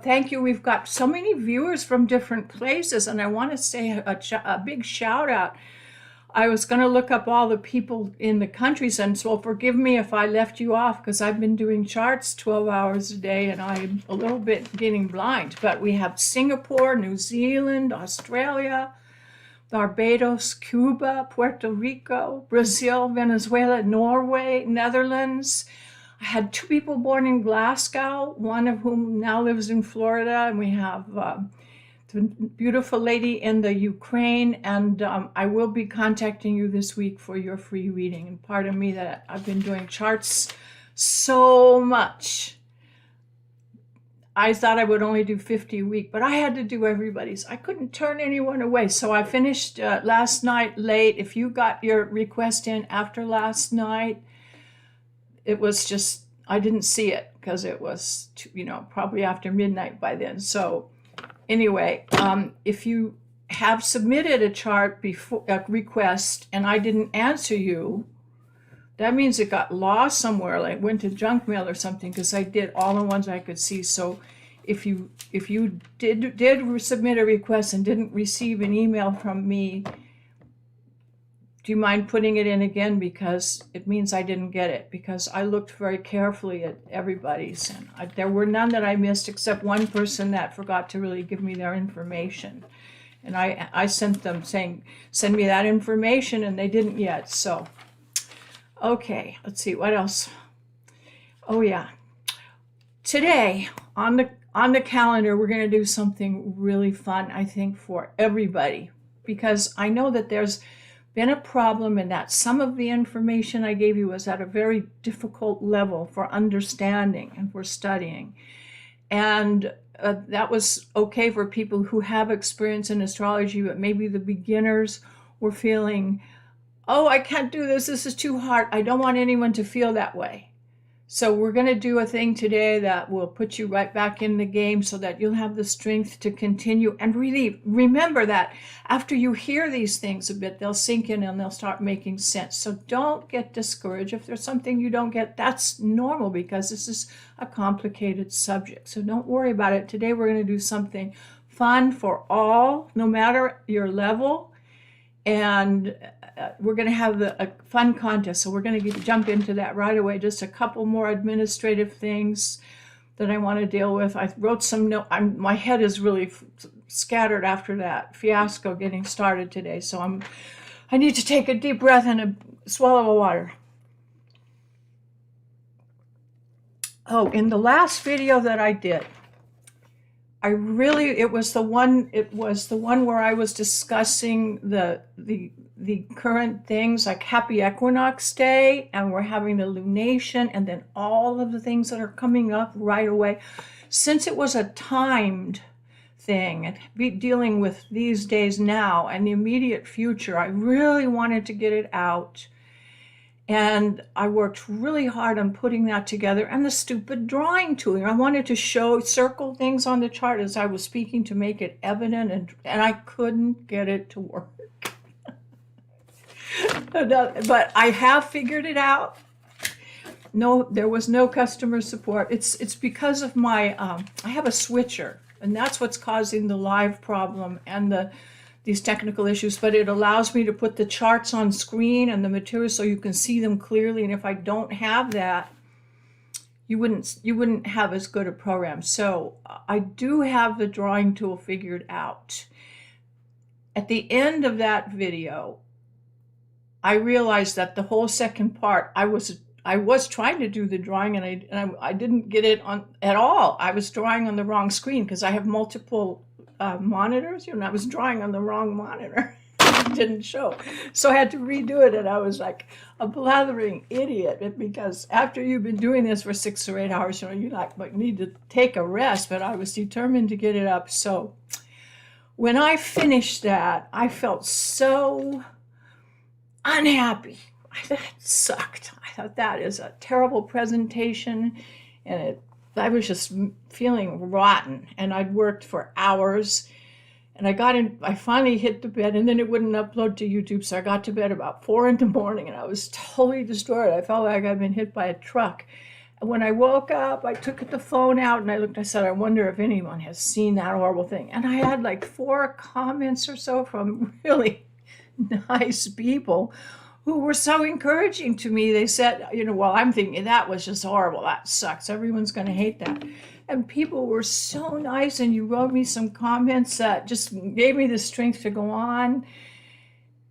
Thank you. We've got so many viewers from different places, and I want to say a big shout out. I was going to look up all the people in the countries, and so forgive me if I left you off because I've been doing charts 12 hours a day and I'm a little bit getting blind. But we have Singapore, New Zealand, Australia, Barbados, Cuba, Puerto Rico, Brazil, Venezuela, Norway, Netherlands. I had 2 people born in Glasgow, one of whom now lives in Florida, and we have the beautiful lady in the Ukraine, and I will be contacting you this week for your free reading. And pardon me that I've been doing charts so much. I thought I would only do 50 a week, but I had to do everybody's. I couldn't turn anyone away. So I finished last night late. If you got your request in after last night, it was just, I didn't see it because it was, probably after midnight by then. So anyway, if you have submitted a chart before a request and I didn't answer you, that means it got lost somewhere, like went to junk mail or something, because I did all the ones I could see. So if you did submit a request and didn't receive an email from me, do you mind putting it in again? Because it means I didn't get it, because I looked very carefully at everybody's, and there were none that I missed except one person that forgot to really give me their information. And I sent them saying, send me that information, and they didn't yet. So, okay, let's see, what else? Oh yeah, today on the calendar, we're gonna do something really fun, I think, for everybody, because I know that there's been a problem in that some of the information I gave you was at a very difficult level for understanding and for studying. And that was okay for people who have experience in astrology, but maybe the beginners were feeling, oh, I can't do this. This is too hard. I don't want anyone to feel that way. So we're going to do a thing today that will put you right back in the game so that you'll have the strength to continue. And really remember that after you hear these things a bit, they'll sink in and they'll start making sense. So don't get discouraged. If there's something you don't get, that's normal, because this is a complicated subject. So don't worry about it. Today we're going to do something fun for all, no matter your level. And we're going to have a fun contest, so we're going to jump into that right away. Just a couple more administrative things that I want to deal with. I wrote some notes. My head is really scattered after that fiasco getting started today, so I need to take a deep breath and a swallow of water. Oh, in the last video that I did, it was the one where I was discussing the current things like Happy Equinox Day, and we're having the lunation, and then all of the things that are coming up right away. Since it was a timed thing and dealing with these days now and the immediate future, I really wanted to get it out. And I worked really hard on putting that together, and the stupid drawing tool. I wanted to circle things on the chart as I was speaking to make it evident, and I couldn't get it to work. But I have figured it out. No, there was no customer support. It's because of my, I have a switcher, and that's what's causing the live problem and these technical issues, but it allows me to put the charts on screen and the materials so you can see them clearly. And if I don't have that, you wouldn't have as good a program. So I do have the drawing tool figured out. At the end of that video, I realized that the whole second part, I was trying to do the drawing, and I didn't get it on at all. I was drawing on the wrong screen because I have multiple monitors, I was drawing on the wrong monitor. It didn't show. So I had to redo it, and I was like a blathering idiot, because after you've been doing this for 6 or 8 hours, you need to take a rest, but I was determined to get it up. So when I finished that, I felt so unhappy. I thought it sucked. I thought that is a terrible presentation, and I was just feeling rotten, and I'd worked for hours, and I finally hit the bed, and then it wouldn't upload to YouTube, so I got to bed about 4 in the morning, and I was totally destroyed. I felt like I'd been hit by a truck, when I woke up, I took the phone out and I looked, I said, I wonder if anyone has seen that horrible thing. And I had like 4 comments or so from really nice people who were so encouraging to me. They said, well, I'm thinking that was just horrible. That sucks. Everyone's going to hate that. And people were so nice. And you wrote me some comments that just gave me the strength to go on.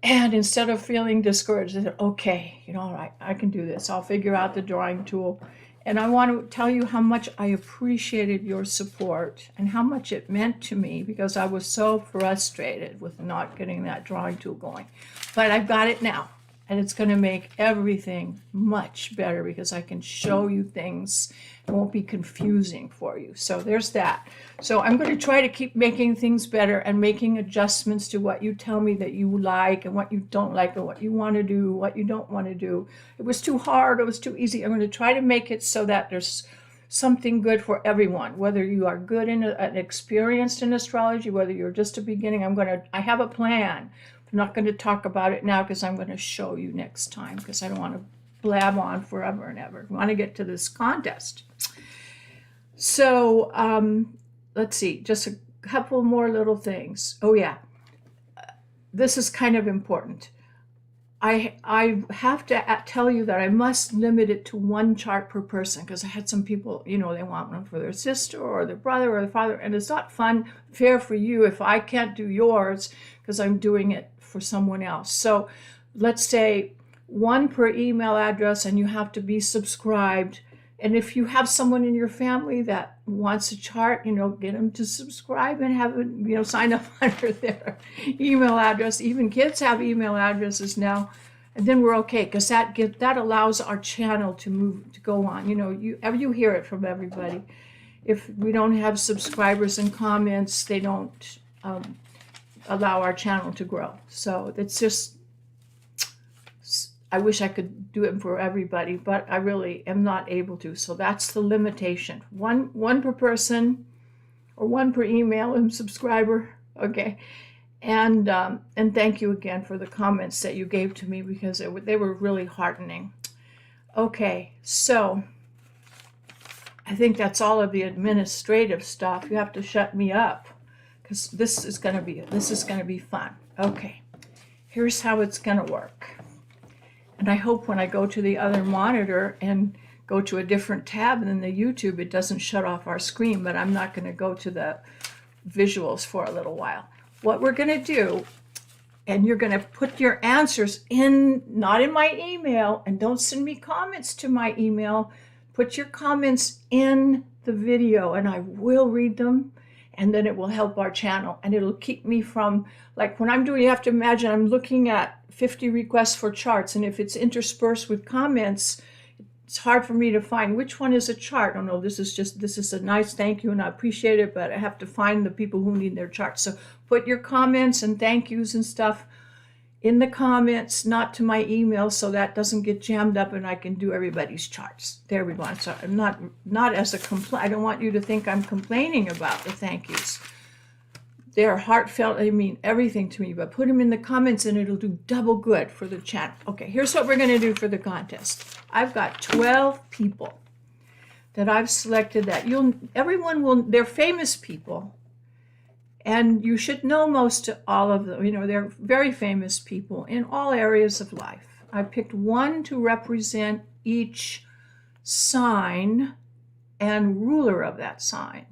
And instead of feeling discouraged, I said, okay, all right, I can do this. I'll figure out the drawing tool. And I want to tell you how much I appreciated your support and how much it meant to me, because I was so frustrated with not getting that drawing tool going. But I've got it now, and it's going to make everything much better because I can show you things. It won't be confusing for you. So there's that. So I'm going to try to keep making things better and making adjustments to what you tell me that you like and what you don't like, or what you want to do, what you don't want to do. It was too hard, it was too easy. I'm going to try to make it so that there's something good for everyone, whether you are good and experienced in astrology, whether you're just a beginning. I have a plan. I'm not going to talk about it now because I'm going to show you next time, because I don't want to blab on forever and ever. I want to get to this contest. So let's see, just a couple more little things. Oh yeah, this is kind of important. I have to tell you that I must limit it to 1 chart per person, because I had some people, they want one for their sister or their brother or their father, and it's not fair for you if I can't do yours because I'm doing it for someone else. So let's say 1 per email address, and you have to be subscribed. And if you have someone in your family that wants a chart, get them to subscribe and have it, sign up under their email address. Even kids have email addresses now. And then we're okay, because that allows our channel to go on. You hear it from everybody. If we don't have subscribers and comments, they don't allow our channel to grow. So it's just, I wish I could do it for everybody, but I really am not able to. So that's the limitation. One per person, or 1 per email and subscriber. Okay. And thank you again for the comments that you gave to me, because they were really heartening. Okay. So I think that's all of the administrative stuff. You have to shut me up, because this is going to be fun. Okay. Here's how it's going to work. And I hope when I go to the other monitor and go to a different tab than the YouTube, it doesn't shut off our screen, but I'm not going to go to the visuals for a little while. What we're going to do, and you're going to put your answers in, not in my email, and don't send me comments to my email. Put your comments in the video, and I will read them, and then it will help our channel, and it'll keep me from, like when I'm doing, you have to imagine I'm looking at 50 requests for charts, and if it's interspersed with comments, it's hard for me to find which one is a chart. Oh no, this is a nice thank you and I appreciate it, but I have to find the people who need their charts. So put your comments and thank yous and stuff in the comments, not to my email, so that doesn't get jammed up and I can do everybody's charts. There we go. So I'm not as a complaint. I don't want you to think I'm complaining about the thank yous. They're heartfelt. They mean everything to me, but put them in the comments and it'll do double good for the channel. Okay, here's what we're going to do for the contest. I've got 12 people that I've selected that they're famous people, and you should know most all of them. They're very famous people in all areas of life. I picked 1 to represent each sign and ruler of that sign.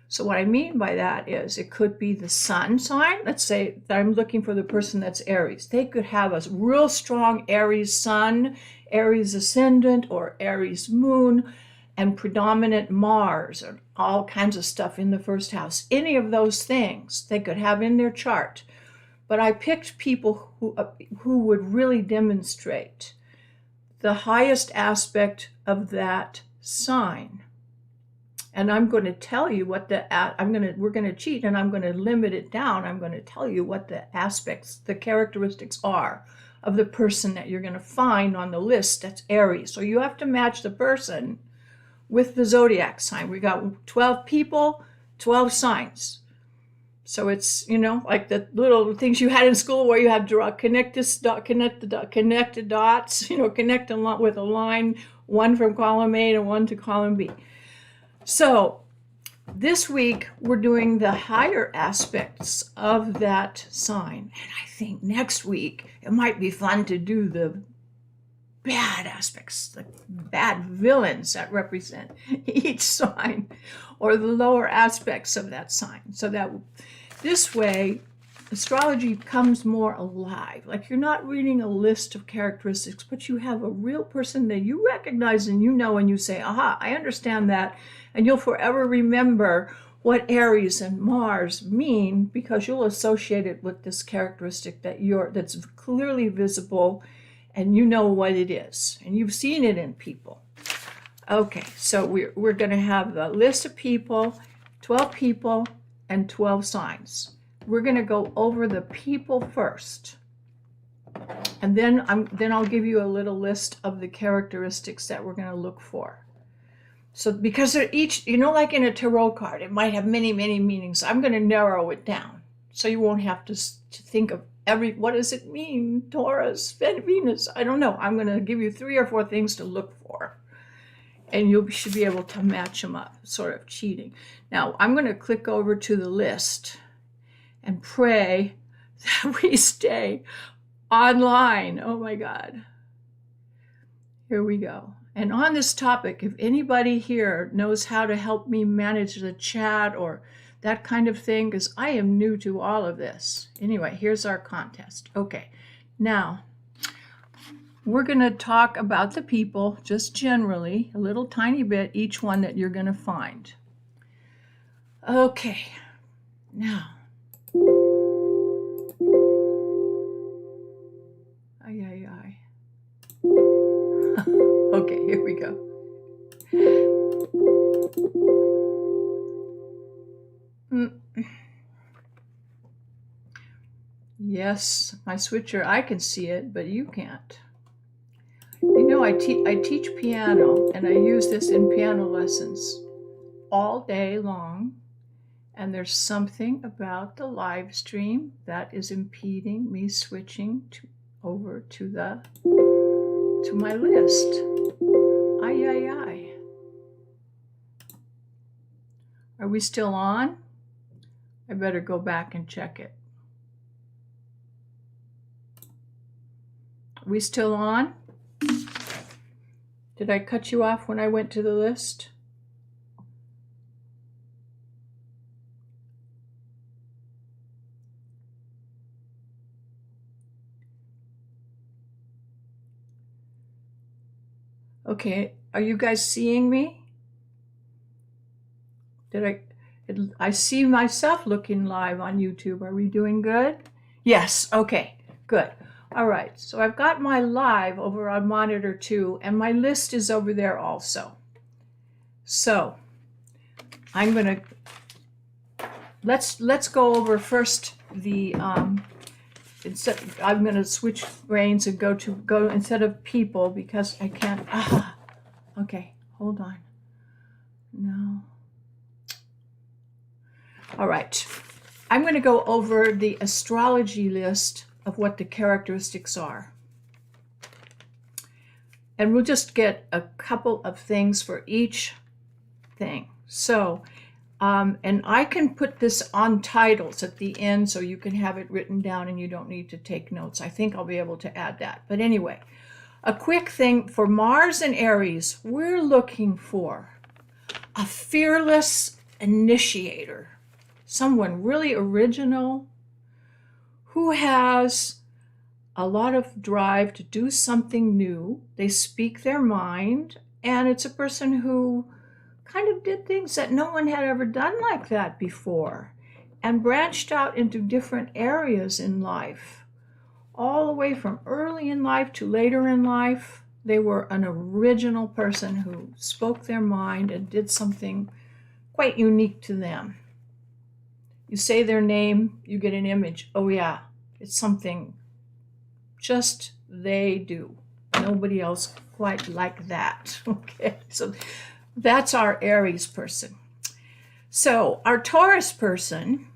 So what I mean by that is it could be the sun sign. Let's say that I'm looking for the person that's Aries. They could have a real strong Aries sun, Aries ascendant, or Aries moon, and predominant Mars, or all kinds of stuff in the first house. Any of those things they could have in their chart. But I picked people who would really demonstrate the highest aspect of that sign. And I'm going to tell you what we're going to cheat, and I'm going to limit it down. I'm going to tell you what the aspects, the characteristics are of the person that you're going to find on the list that's Aries. So you have to match the person with the zodiac sign. We got 12 people, 12 signs. So it's, like the little things you had in school where you have to connect the dots, connect with a line one from column A and one to column B. So this week, we're doing the higher aspects of that sign. And I think next week, it might be fun to do the bad aspects, the bad villains that represent each sign, or the lower aspects of that sign. So that this way, astrology comes more alive. Like you're not reading a list of characteristics, but you have a real person that you recognize and you know, and you say, aha, I understand that. And you'll forever remember what Aries and Mars mean because you'll associate it with this characteristic that's clearly visible and you know what it is. And you've seen it in people. Okay, so we're going to have the list of people, 12 people, and 12 signs. We're going to go over the people first. And then I'll give you a little list of the characteristics that we're going to look for. So because they're each, like in a tarot card, it might have many, many meanings. I'm going to narrow it down so you won't have to think of what does it mean? Taurus, Venus, I don't know. I'm going to give you 3 or 4 things to look for. And you should be able to match them up, sort of cheating. Now, I'm going to click over to the list and pray that we stay online. Oh my God. Here we go. And on this topic, if anybody here knows how to help me manage the chat or that kind of thing, because I am new to all of this. Anyway, here's our contest. Okay, now we're going to talk about the people just generally, a little tiny bit, each one that you're going to find. Okay, now. Okay, here we go. Yes, my switcher, I can see it, but you can't. I teach piano, and I use this in piano lessons all day long. And there's something about the live stream that is impeding me switching over to my list. Ay. Are we still on? I better go back and check it. Are we still on? Did I cut you off when I went to the list? Okay, are you guys seeing me? I see myself looking live on YouTube. Are we doing good? Yes, okay, good. All right, so I've got my live over on monitor 2, and my list is over there also. So I'm gonna, let's go over first the, I'm gonna switch brains and go instead of people because I can't, okay, hold on. No. All right, I'm gonna go over the astrology list of what the characteristics are. And we'll just get a couple of things for each thing. So, and I can put this on titles at the end so you can have it written down and you don't need to take notes. I think I'll be able to add that. But anyway, a quick thing for Mars and Aries, we're looking for a fearless initiator, someone really original, who has a lot of drive to do something new. They speak their mind, and it's a person who kind of did things that no one had ever done like that before and branched out into different areas in life, all the way from early in life to later in life. They were an original person who spoke their mind and did something quite unique to them. You say their name, you get an image. Oh yeah, it's something just they do. Nobody else quite like that. Okay, so that's our Aries person. So our Taurus person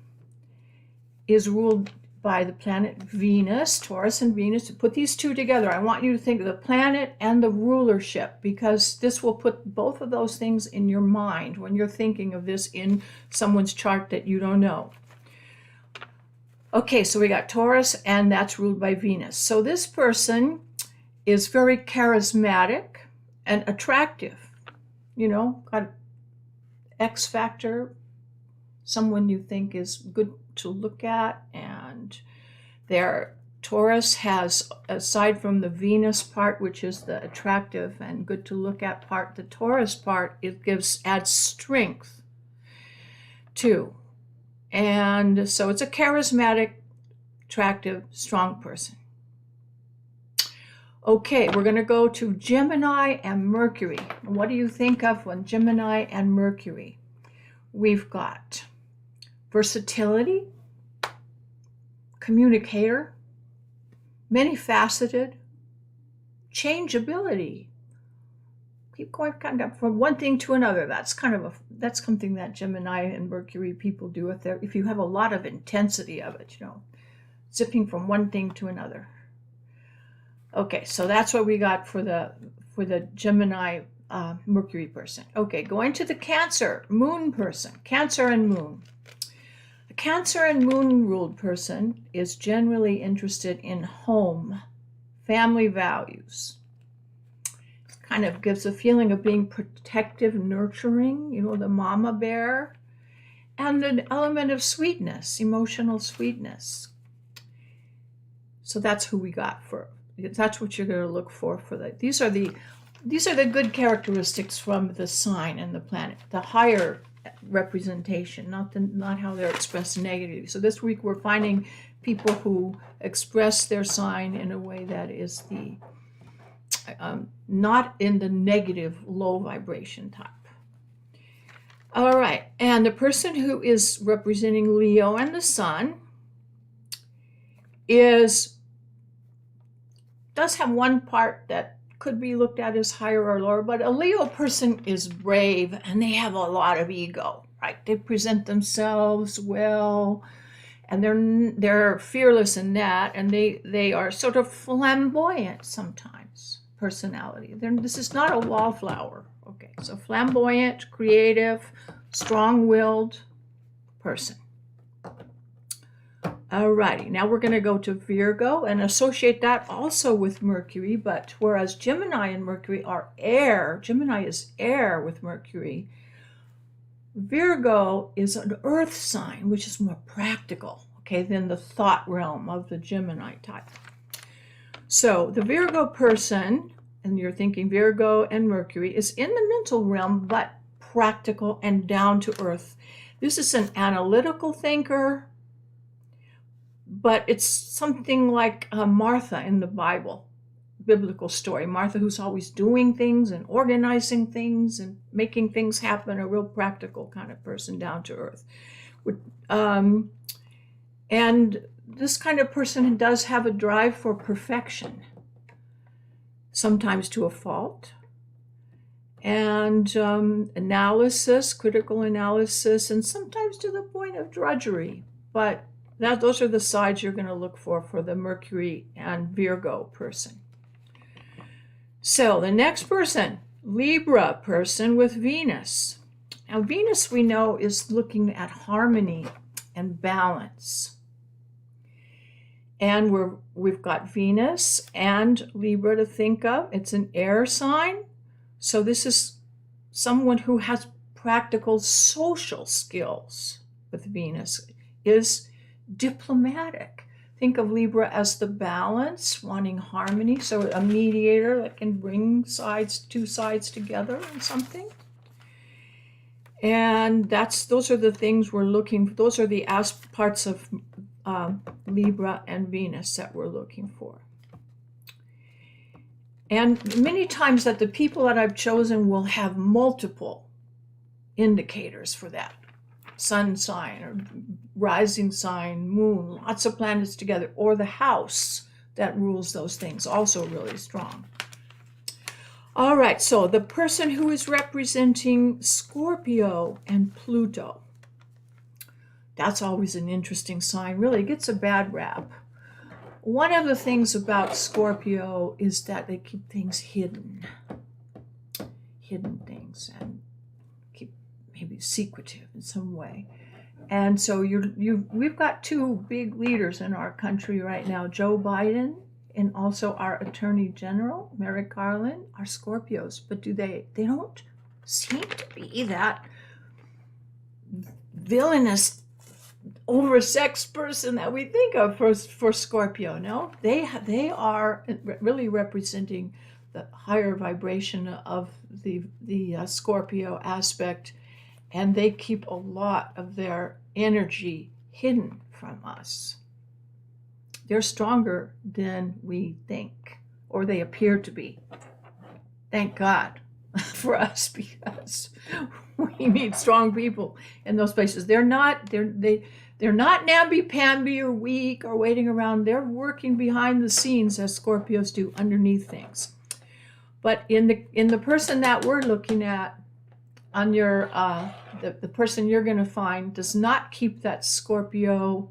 is ruled by the planet Venus, Taurus and Venus. To put these two together, I want you to think of the planet and the rulership, because this will put both of those things in your mind when you're thinking of this in someone's chart that you don't know. Okay, so we got Taurus, and that's ruled by Venus. So this person is very charismatic and attractive, you know, got X factor, someone you think is good to look at. And their Taurus has, aside from the Venus part, which is the attractive and good to look at part, the Taurus part, it adds strength too. And so it's a charismatic, attractive, strong person. Okay, we're going to go to Gemini and Mercury. What do you think of when Gemini and Mercury? We've got versatility, communicator, many-faceted, changeability. Keep going kind of from one thing to another. That's something that Gemini and Mercury people do if you have a lot of intensity of it, you know, zipping from one thing to another. Okay, so that's what we got for the Gemini Mercury person. Okay, going to the Cancer Moon person. Cancer and Moon. A Cancer and Moon ruled person is generally interested in home, family values. Kind of gives a feeling of being protective, nurturing, you know, the mama bear, and an element of sweetness, emotional sweetness. So that's who we got for. That's what you're going to look for that. These are the good characteristics from the sign and the planet, the higher representation, not how they're expressed negatively. So this week we're finding people who express their sign in a way that is the not in the negative, low vibration type. All right, and the person who is representing Leo and the Sun does have one part that could be looked at as higher or lower, but a Leo person is brave and they have a lot of ego, right? They present themselves well, and they're fearless in that, and they are sort of flamboyant sometimes, personality. This is not a wallflower. Okay, so flamboyant, creative, strong-willed person. Alrighty, now we're going to go to Virgo and associate that also with Mercury, but whereas Gemini and Mercury are air, Gemini is air with Mercury, Virgo is an earth sign, which is more practical, okay, than the thought realm of the Gemini type. So the Virgo person, and you're thinking Virgo and Mercury, is in the mental realm, but practical and down to earth. This is an analytical thinker, but it's something like Martha in the biblical story. Martha, who's always doing things and organizing things and making things happen, a real practical kind of person, down to earth. And this kind of person does have a drive for perfection, sometimes to a fault, and analysis, critical analysis, and sometimes to the point of drudgery. But those are the sides you're going to look for the Mercury and Virgo person. So the next person, Libra person with Venus. Now Venus, we know, is looking at harmony and balance. And we've got Venus and Libra to think of. It's an air sign. So this is someone who has practical social skills with Venus, is diplomatic. Think of Libra as the balance, wanting harmony. So a mediator that can bring two sides together in something. And those are the things we're looking for. Those are the parts of Libra and Venus that we're looking for. And many times that the people that I've chosen will have multiple indicators for that. Sun sign or rising sign, moon, lots of planets together, or the house that rules those things, also really strong. All right, so the person who is representing Scorpio and Pluto. That's always an interesting sign. Really gets a bad rap. One of the things about Scorpio is that they keep things hidden things, and keep maybe secretive in some way. And so we've got two big leaders in our country right now, Joe Biden and also our Attorney General, Merrick Garland, are Scorpios. But they don't seem to be that villainous, oversexed person that we think of for Scorpio. No, they are really representing the higher vibration of the Scorpio aspect, and they keep a lot of their energy hidden from us. They're stronger than we think, or they appear to be. Thank God for us, because we need strong people in those places. They're not namby-pamby or weak or waiting around. They're working behind the scenes, as Scorpios do, underneath things. But in the person that we're looking at, on your the person you're going to find does not keep that Scorpio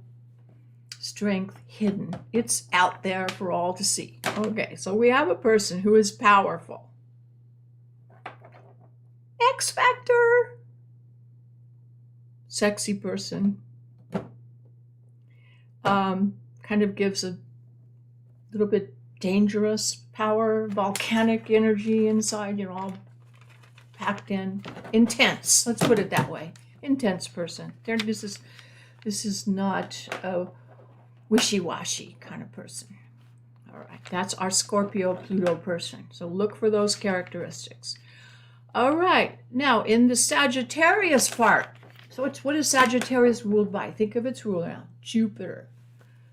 strength hidden. It's out there for all to see. Okay, so we have a person who is powerful. X Factor. Sexy person. Kind of gives a little bit dangerous power, volcanic energy inside, all packed in. Intense, let's put it that way. Intense person. This is not a wishy-washy kind of person. All right, that's our Scorpio Pluto person. So look for those characteristics. All right, now in the Sagittarius part. So what is Sagittarius ruled by? Think of its ruler now, Jupiter.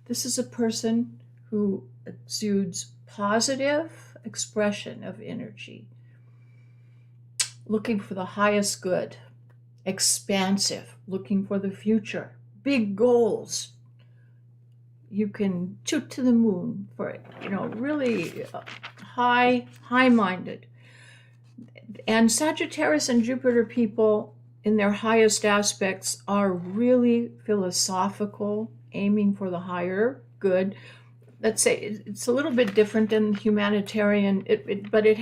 This is a person who exudes positive expression of energy, looking for the highest good, expansive, looking for the future, big goals. You can shoot to the moon for it, really high-minded. And Sagittarius and Jupiter people in their highest aspects are really philosophical, aiming for the higher good. Let's say it's a little bit different than humanitarian, but it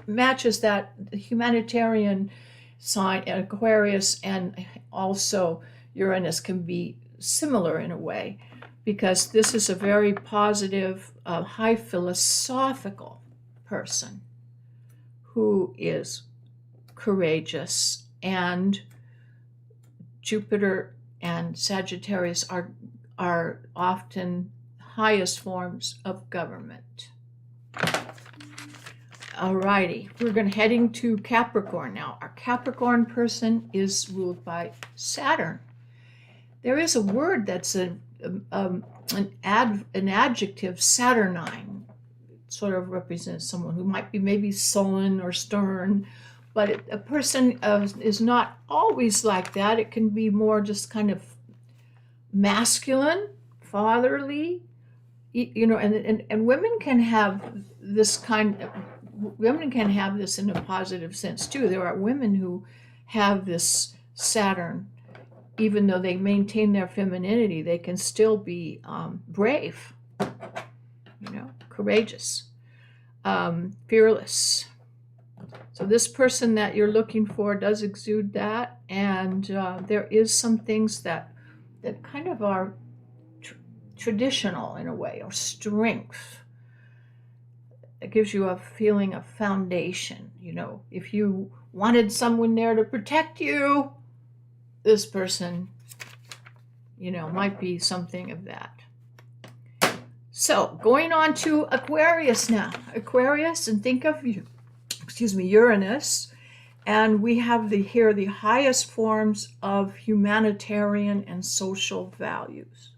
matches that humanitarian sign. Aquarius and also Uranus can be similar in a way, because this is a very positive, high philosophical person who is courageous. And Jupiter and Sagittarius are often highest forms of government. Alrighty, we're heading to Capricorn now. Our Capricorn person is ruled by Saturn. There is a word that's an adjective, saturnine. It sort of represents someone who might be maybe sullen or stern, but a person is not always like that. It can be more just kind of masculine, fatherly, and women can have this women can have this in a positive sense too. There are women who have this Saturn, even though they maintain their femininity, they can still be brave, courageous, fearless. So this person that you're looking for does exude that, and there is some things that kind of are traditional in a way, or strength. It gives you a feeling of foundation. If you wanted someone there to protect you, this person, might be something of that. So going on to Aquarius now. Aquarius, and think of Uranus, and we have here the highest forms of humanitarian and social values.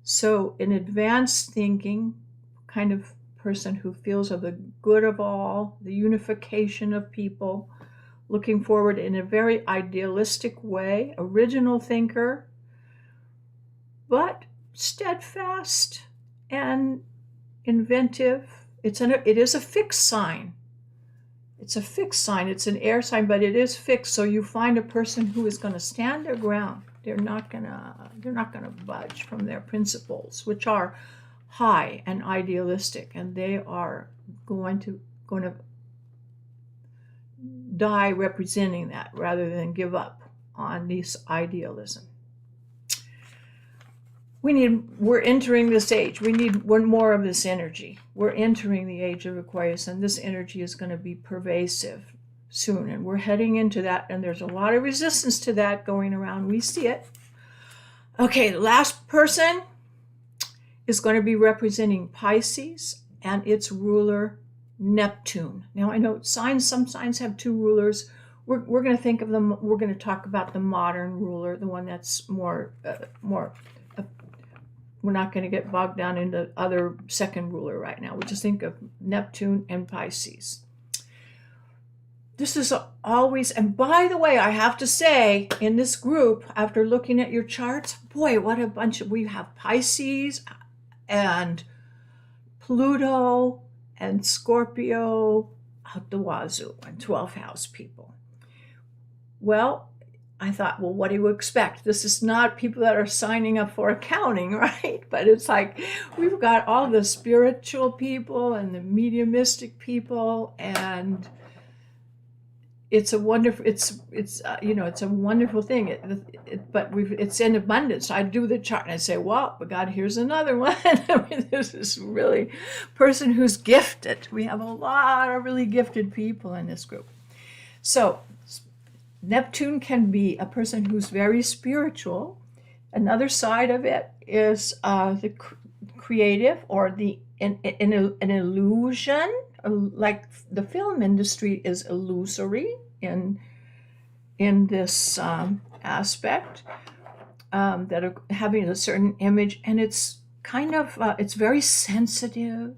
So an advanced thinking kind of person who feels of the good of all, the unification of people, looking forward in a very idealistic way, original thinker, but steadfast and inventive. It is a fixed sign. It's a fixed sign. It's an air sign, but it is fixed. So you find a person who is going to stand their ground. They're not gonna budge from their principles, which are high and idealistic, and they are going to die representing that rather than give up on this idealism. We're entering this age. We need one more of this energy. We're entering the age of Aquarius, and this energy is going to be pervasive soon, and we're heading into that, and there's a lot of resistance to that going around. We see it. Okay, the last person is going to be representing Pisces and its ruler Neptune. Now I know some signs have two rulers. We're going to think of them. We're going to talk about the modern ruler, the one that's more. We're not going to get bogged down into other second ruler right now. We just think of Neptune and Pisces. This is always, and by the way, I have to say, in this group, after looking at your charts, boy, what a bunch of, we have Pisces and Pluto and Scorpio out the wazoo, and 12th house people. Well, I thought, well, what do you expect? This is not people that are signing up for accounting, right? But it's like we've got all the spiritual people and the mediumistic people, and it's a wonderful. It's a wonderful thing. It's in abundance. I do the chart and I say, well, but God, here's another one. I mean, this is really person who's gifted. We have a lot of really gifted people in this group. So Neptune can be a person who's very spiritual. Another side of it is the creative, or an illusion, like the film industry is illusory in this aspect, that are having a certain image, and it's kind of it's very sensitive.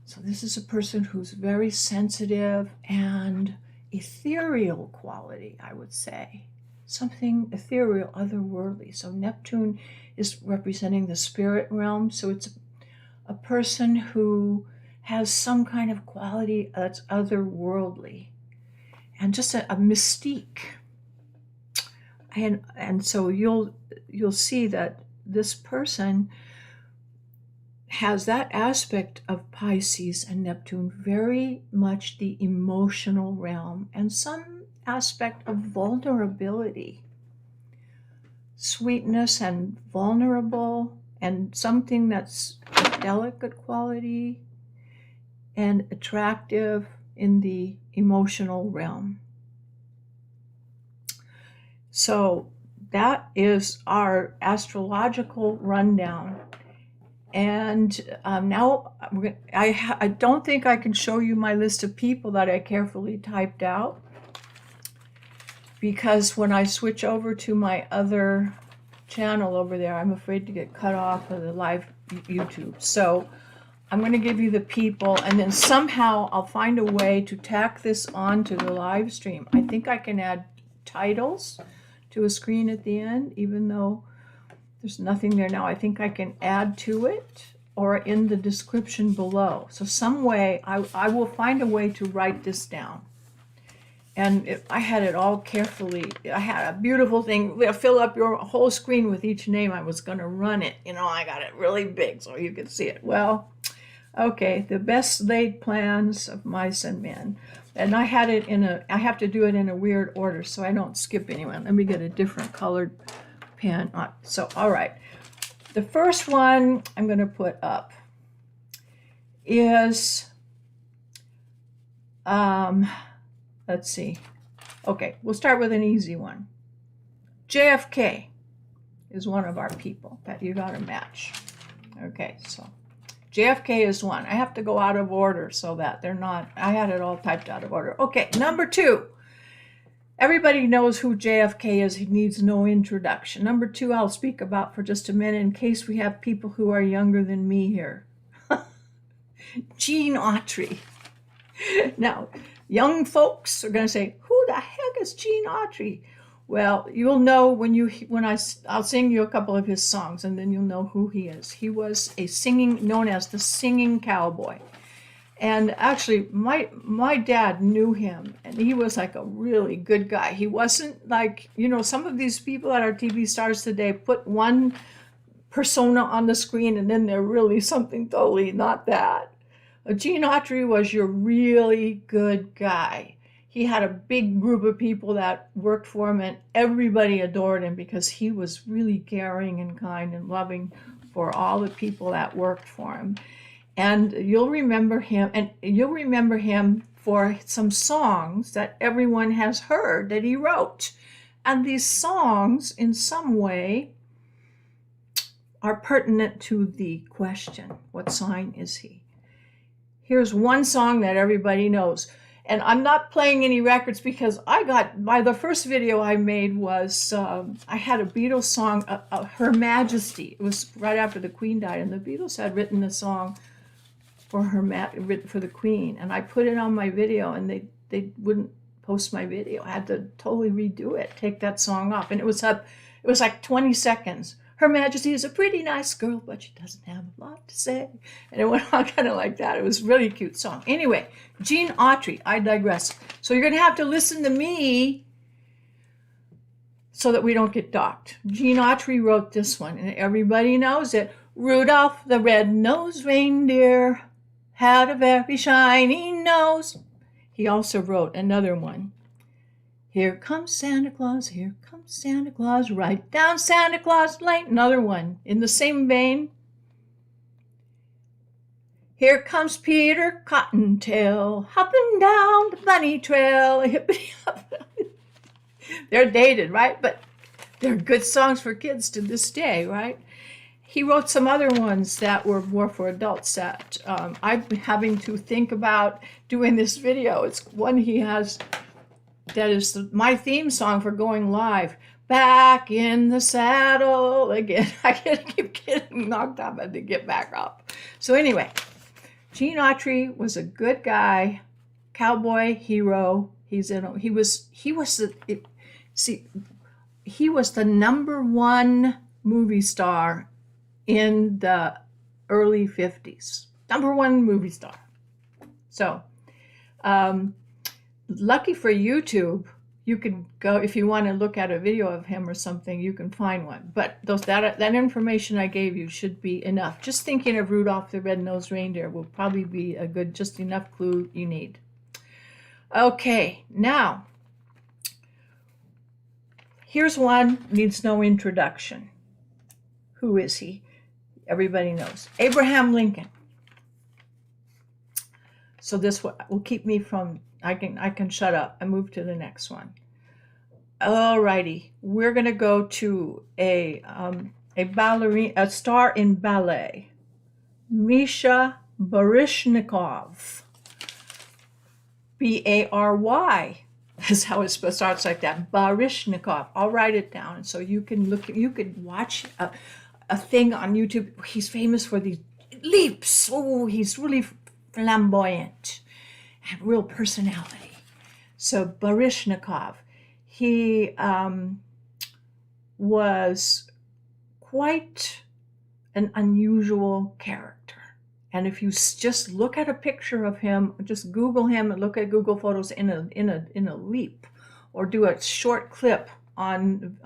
So this is a person who's very sensitive and ethereal quality, I would say. Something ethereal, otherworldly. So Neptune is representing the spirit realm. So it's a person who has some kind of quality that's otherworldly and just a mystique. And so you'll see that this person has that aspect of Pisces and Neptune, very much the emotional realm, and some aspect of vulnerability, sweetness and vulnerable, and something that's a delicate quality and attractive in the emotional realm. So that is our astrological rundown. And now I don't think I can show you my list of people that I carefully typed out, because when I switch over to my other channel over there, I'm afraid to get cut off of the live YouTube. So I'm going to give you the people, and then somehow I'll find a way to tack this onto the live stream. I think I can add titles to a screen at the end, even though there's nothing there now. I think I can add to it or in the description below. So some way, I will find a way to write this down. And I had it all carefully. I had a beautiful thing. We'll fill up your whole screen with each name. I was going to run it. I got it really big so you could see it. Well, okay, the best laid plans of mice and men. And I had it I have to do it in a weird order so I don't skip anyone. Let me get a different colored pen. So, all right. The first one I'm going to put up is, let's see. Okay, we'll start with an easy one. JFK is one of our people that you got to match. Okay, so JFK is one. I have to go out of order so that they're not, I had it all typed out of order. Okay, number two. Everybody knows who JFK is. He needs no introduction. Number two, I'll speak about for just a minute in case we have people who are younger than me here. Gene Autry. Now, young folks are going to say, who the heck is Gene Autry? Well, you'll know I'll sing you a couple of his songs, and then you'll know who he is. He was known as the singing cowboy. And actually, my dad knew him, and he was like a really good guy. He wasn't like, you know, some of these people that are TV stars today put one persona on the screen and then they're really something totally not that. Gene Autry was your really good guy. He had a big group of people that worked for him, and everybody adored him because he was really caring and kind and loving for all the people that worked for him. And you'll remember him for some songs that everyone has heard that he wrote. And these songs, in some way, are pertinent to the question, what sign is he? Here's one song that everybody knows. And I'm not playing any records because the first video I made was, I had a Beatles song, Her Majesty. It was right after the Queen died, and the Beatles had written a song for for the Queen, and I put it on my video, and they wouldn't post my video. I had to totally redo it, take that song off, and it was like 20 seconds. Her Majesty is a pretty nice girl, but she doesn't have a lot to say. And it went on kind of like that. It was a really cute song. Anyway, Gene Autry, I digress. So you're going to have to listen to me so that we don't get docked. Gene Autry wrote this one, and everybody knows it. Rudolph the red-nosed reindeer had a very shiny nose. He also wrote another one. Here comes Santa Claus, here comes Santa Claus, right down Santa Claus Lane. Another one in the same vein. Here comes Peter Cottontail, hopping down the bunny trail. They're dated, right? But they're good songs for kids to this day, right? He wrote some other ones that were more for adults that I'm having to think about doing this video. It's one he has that is my theme song for going live. Back in the saddle again. I keep getting knocked up and to get back up. So anyway, Gene Autry was a good guy, cowboy hero. He was the number one movie star in the early 50s. Number one movie star. So, lucky for YouTube, you can go, if you want to look at a video of him or something, you can find one. But that information I gave you should be enough. Just thinking of Rudolph the Red-Nosed Reindeer will probably be a good, just enough clue you need. Okay, now, here's one, needs no introduction. Who is he? Everybody knows. Abraham Lincoln. So this will keep me from, I can shut up and move to the next one. Alrighty, we're gonna go to a ballerina, a star in ballet, Misha Baryshnikov. B-A-R-Y is how it starts, like that. Baryshnikov. I'll write it down so you can look. You could watch a thing on YouTube. He's famous for these leaps. Oh, he's really flamboyant and real personality. So Baryshnikov, he was quite an unusual character. And if you just look at a picture of him, just Google him and look at Google Photos in a leap, or do a short clip on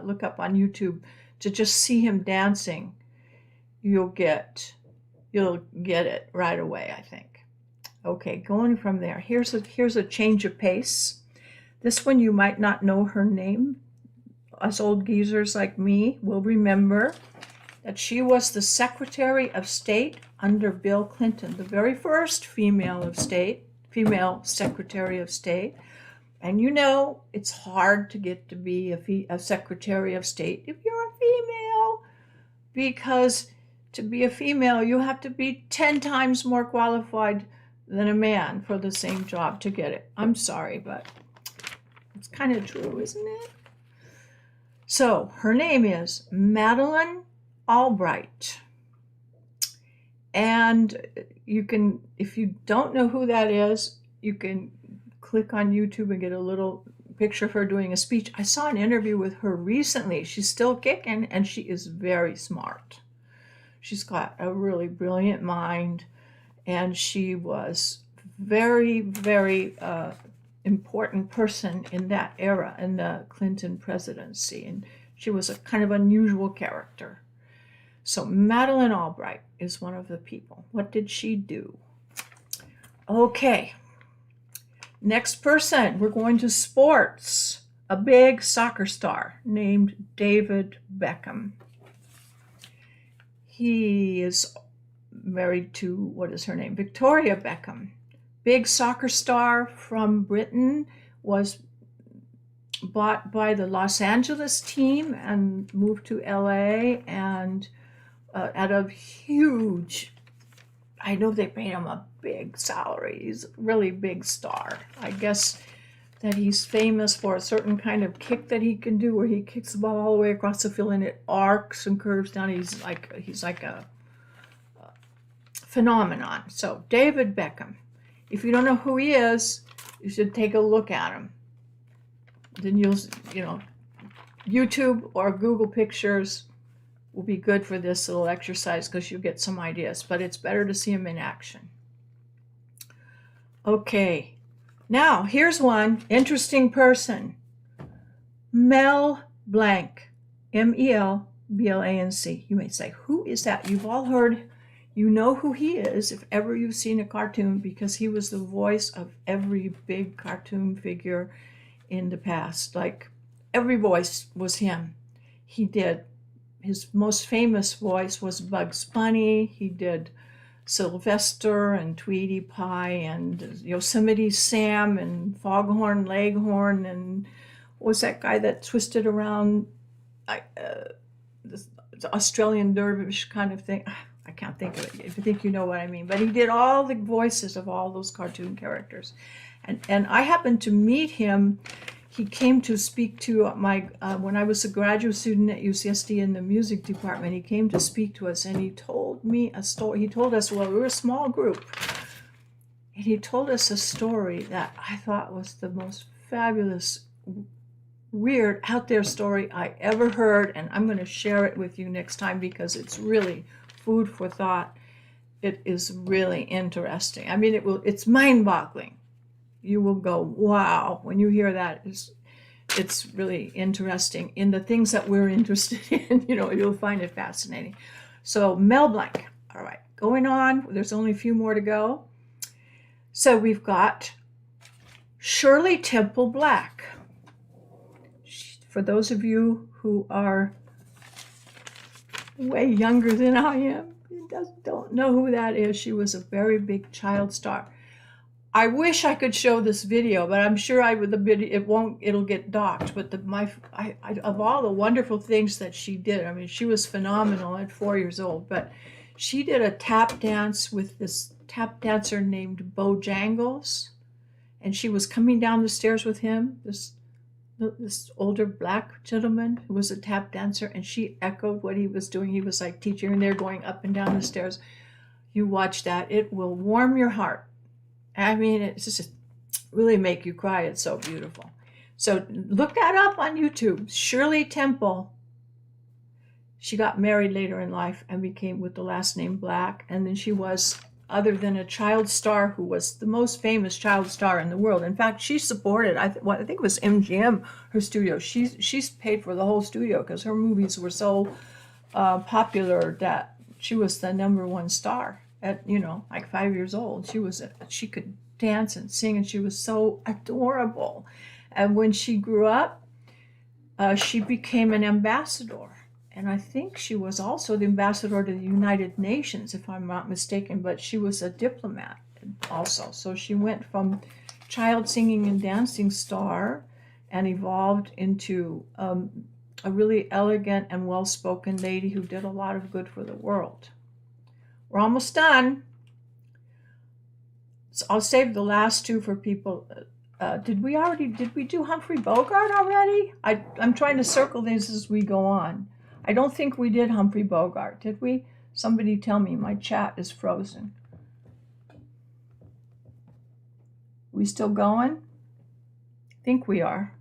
look up on YouTube to just see him dancing, you'll get it right away, I think. Okay, going from there, here's a change of pace. This one you might not know her name. Us old geezers like me will remember that she was the Secretary of State under Bill Clinton, the very first female Secretary of State. And you know, it's hard to get to be a Secretary of State if you're a female, because to be a female, you have to be 10 times more qualified than a man for the same job to get it. I'm sorry, but it's kind of true, isn't it? So her name is Madeline Albright. And you can, if you don't know who that is, you can click on YouTube and get a little picture of her doing a speech. I saw an interview with her recently. She's still kicking, and she is very smart. She's got a really brilliant mind, and she was very, very important person in that era, in the Clinton presidency, and she was a kind of unusual character. So Madeline Albright is one of the people. What did she do? Okay, next person, we're going to sports. A big soccer star named David Beckham. He is married to, what is her name? Victoria Beckham. Big soccer star from Britain, was bought by the Los Angeles team and moved to LA, and at a huge, I know they paid him a big salary. He's a really big star. I guess that he's famous for a certain kind of kick that he can do, where he kicks the ball all the way across the field and it arcs and curves down. He's like a phenomenon. So David Beckham. If you don't know who he is, you should take a look at him. Then you'll, YouTube or Google Pictures will be good for this little exercise, because you'll get some ideas, but it's better to see him in action. Okay, now here's one interesting person. Mel Blanc, Melblanc. You may say, who is that? You've all heard, you know who he is if ever you've seen a cartoon, because he was the voice of every big cartoon figure in the past. Like, every voice was him. He did, his most famous voice was Bugs Bunny. He did Sylvester and Tweety Pie and Yosemite Sam and Foghorn Leghorn, and what was that guy that twisted around, the Australian dervish kind of thing? I can't think of it. If you think you know what I mean. But he did all the voices of all those cartoon characters. And I happened to meet him. He came to speak to my, when I was a graduate student at UCSD in the music department, he came to speak to us, and he told me a story. He told us, well, we were a small group, and he told us a story that I thought was the most fabulous, weird, out there story I ever heard, and I'm going to share it with you next time, because it's really food for thought. It is really interesting. I mean, it's mind-boggling. You will go, wow, when you hear that. It's really interesting in the things that we're interested in. You'll find it fascinating. So Mel Blanc. All right, going on. There's only a few more to go. So we've got Shirley Temple Black. For those of you who are way younger than I am, don't know who that is. She was a very big child star. I wish I could show this video, but I'm sure it'll get docked. But of all the wonderful things that she did, I mean, she was phenomenal at 4 years old. But she did a tap dance with this tap dancer named Bojangles, and she was coming down the stairs with him, this older black gentleman who was a tap dancer, and she echoed what he was doing. He was like teaching, and they're going up and down the stairs. You watch that, it will warm your heart. I mean, it's just really make you cry. It's so beautiful. So look that up on YouTube. Shirley Temple. She got married later in life and became with the last name Black. And then she was, other than a child star, who was the most famous child star in the world. In fact, she supported, I think it was MGM, her studio. She's paid for the whole studio, because her movies were so popular that she was the #1 star. At like 5 years old, she could dance and sing, and she was so adorable. And when she grew up, she became an ambassador, and I think she was also the ambassador to the United Nations, if I'm not mistaken. But she was a diplomat also, so she went from child singing and dancing star and evolved into a really elegant and well-spoken lady who did a lot of good for the world. We're almost done. So I'll save the last two for people. Did we do Humphrey Bogart already? I'm trying to circle these as we go on. I don't think we did Humphrey Bogart, did we? Somebody tell me, my chat is frozen. We still going? I think we are.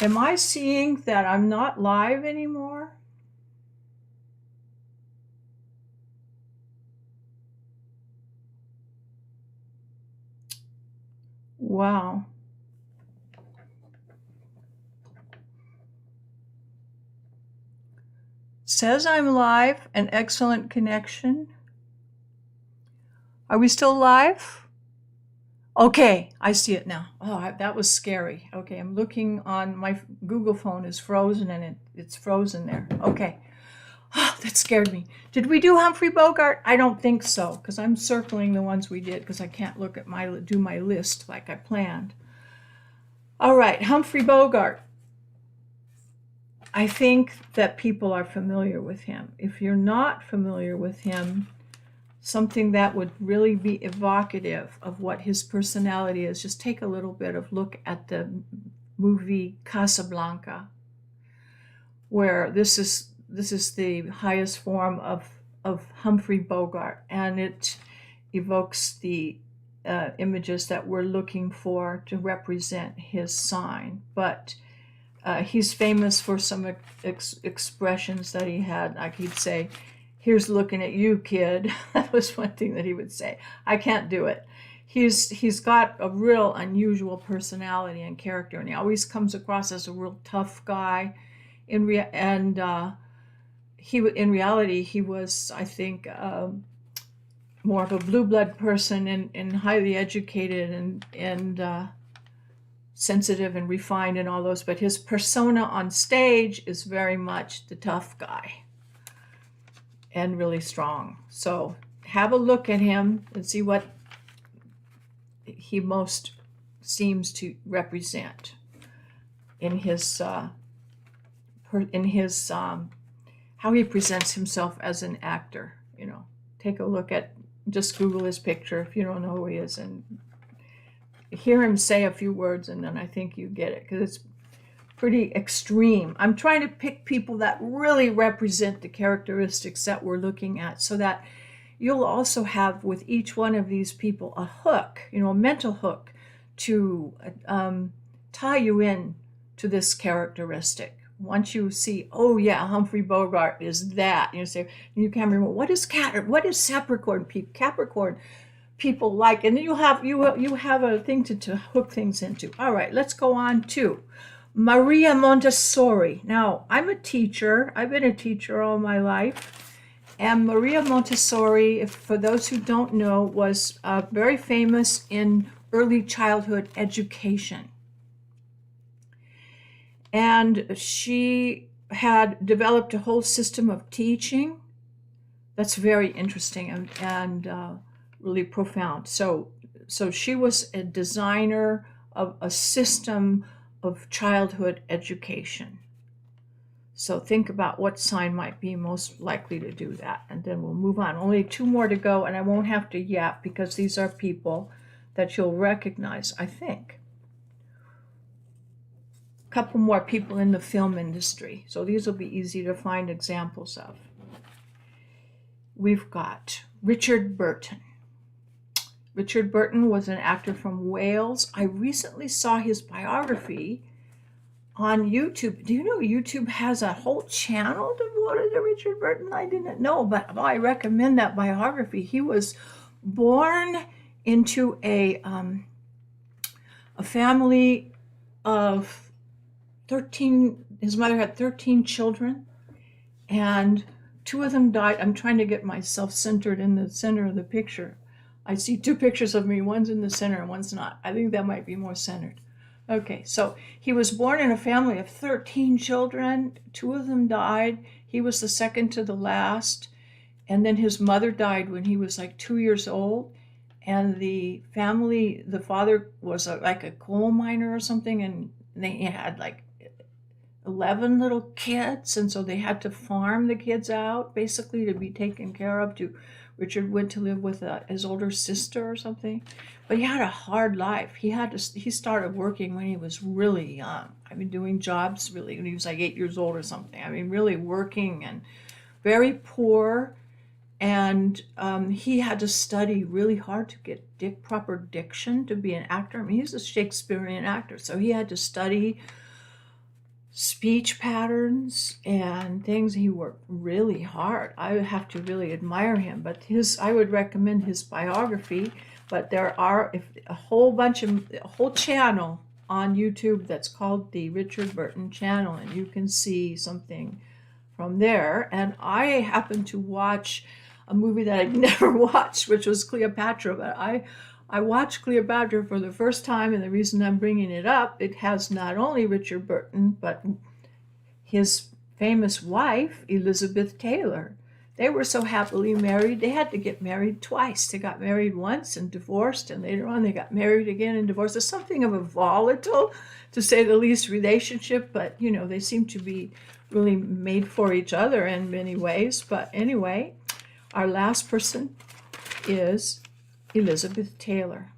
Am I seeing that I'm not live anymore? Wow. Says I'm live, an excellent connection. Are we still live? Okay, I see it now. Oh, that was scary. Okay, I'm looking on my Google phone is frozen and it's frozen there. Okay. Oh, that scared me. Did we do Humphrey Bogart? I don't think so, because I'm circling the ones we did because I can't look at do my list like I planned. All right, Humphrey Bogart. I think that people are familiar with him. If you're not familiar with him, something that would really be evocative of what his personality is, just take a little bit of look at the movie Casablanca, where this is the highest form of Humphrey Bogart, and it evokes the images that we're looking for to represent his sign. But he's famous for some expressions that he had, like he'd say, "Here's looking at you, kid." That was one thing that he would say. I can't do it. He's got a real unusual personality and character, and he always comes across as a real tough guy. In reality, he was, I think, more of a blue blood person and highly educated and sensitive and refined and all those. But his persona on stage is very much the tough guy and really strong. So have a look at him and see what he most seems to represent in his how he presents himself as an actor. Take a look at, just Google his picture if you don't know who he is, and hear him say a few words, and then I think you get it, because it's pretty extreme. I'm trying to pick people that really represent the characteristics that we're looking at, so that you'll also have with each one of these people a hook, a mental hook to tie you in to this characteristic. Once you see, oh yeah, Humphrey Bogart is that, say, you can't remember what is Capricorn people like, and then you have a thing to hook things into. All right, let's go on to Maria Montessori. Now, I'm a teacher. I've been a teacher all my life. And Maria Montessori, for those who don't know, was very famous in early childhood education. And she had developed a whole system of teaching that's very interesting and really profound. So she was a designer of a system of childhood education. So think about what sign might be most likely to do that, and then we'll move on. Only 2 more to go, and I won't have to yap because these are people that you'll recognize, I think. A couple more people in the film industry, so these will be easy to find examples of. We've got Richard Burton. Richard Burton was an actor from Wales. I recently saw his biography on YouTube. Do you know YouTube has a whole channel devoted to Richard Burton? I didn't know, but I recommend that biography. He was born into a family of 13, his mother had 13 children, and 2 of them died. I'm trying to get myself centered in the center of the picture. I see 2 pictures of me, one's in the center and one's not. I think that might be more centered. Okay, so he was born in a family of 13 children. 2 of them died. He was the second to the last. And then his mother died when he was like 2 years old. And the father was like a coal miner or something, and they had like 11 little kids, and so they had to farm the kids out basically to be taken care of. Richard went to live with his older sister or something, but he had a hard life. He started working when he was really young. Doing jobs really when he was like 8 years old or something. Really working, and very poor, and he had to study really hard to get proper diction to be an actor. He's a Shakespearean actor, so he had to study speech patterns and things. He worked really hard. I have to really admire him, but I would recommend his biography. But there are a whole channel on YouTube that's called the Richard Burton channel, and you can see something from there. And I happened to watch a movie that I'd never watched, which was Cleopatra. But I watched Cleopatra for the first time, and the reason I'm bringing it up, it has not only Richard Burton, but his famous wife, Elizabeth Taylor. They were so happily married, they had to get married twice. They got married once and divorced, and later on they got married again and divorced. It's something of a volatile, to say the least, relationship, but you know, they seem to be really made for each other in many ways. But anyway, our last person is Elizabeth Taylor.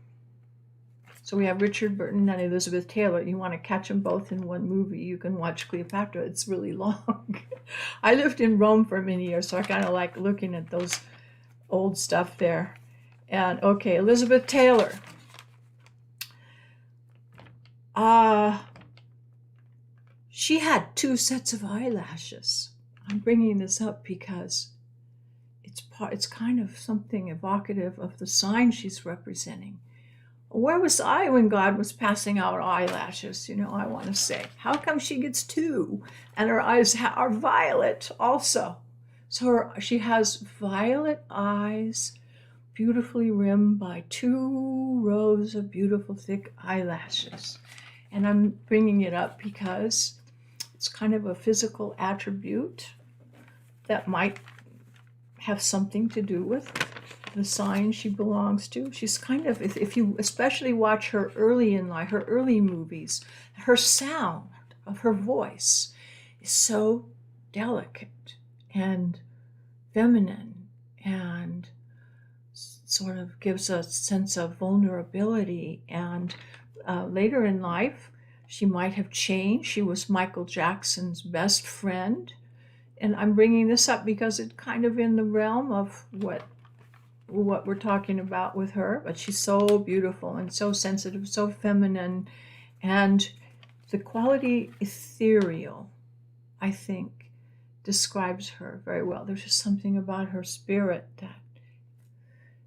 So we have Richard Burton and Elizabeth Taylor. You want to catch them both in one movie, you can watch Cleopatra. It's really long. I lived in Rome for many years, so I kind of like looking at those old stuff there. And okay, Elizabeth Taylor. She had 2 sets of eyelashes. I'm bringing this up because it's kind of something evocative of the sign she's representing. Where was I when God was passing out eyelashes? You know, I want to say, how come she gets 2 and her eyes are violet also? So she has violet eyes, beautifully rimmed by 2 rows of beautiful thick eyelashes. And I'm bringing it up because it's kind of a physical attribute that might have something to do with the sign she belongs to. She's kind of, if you especially watch her early in life, her early movies, her sound of her voice is so delicate and feminine and sort of gives a sense of vulnerability. And later in life, she might have changed. She was Michael Jackson's best friend. And I'm bringing this up because it's kind of in the realm of what we're talking about with her, but she's so beautiful and so sensitive, so feminine, and the quality ethereal, I think, describes her very well. There's just something about her spirit that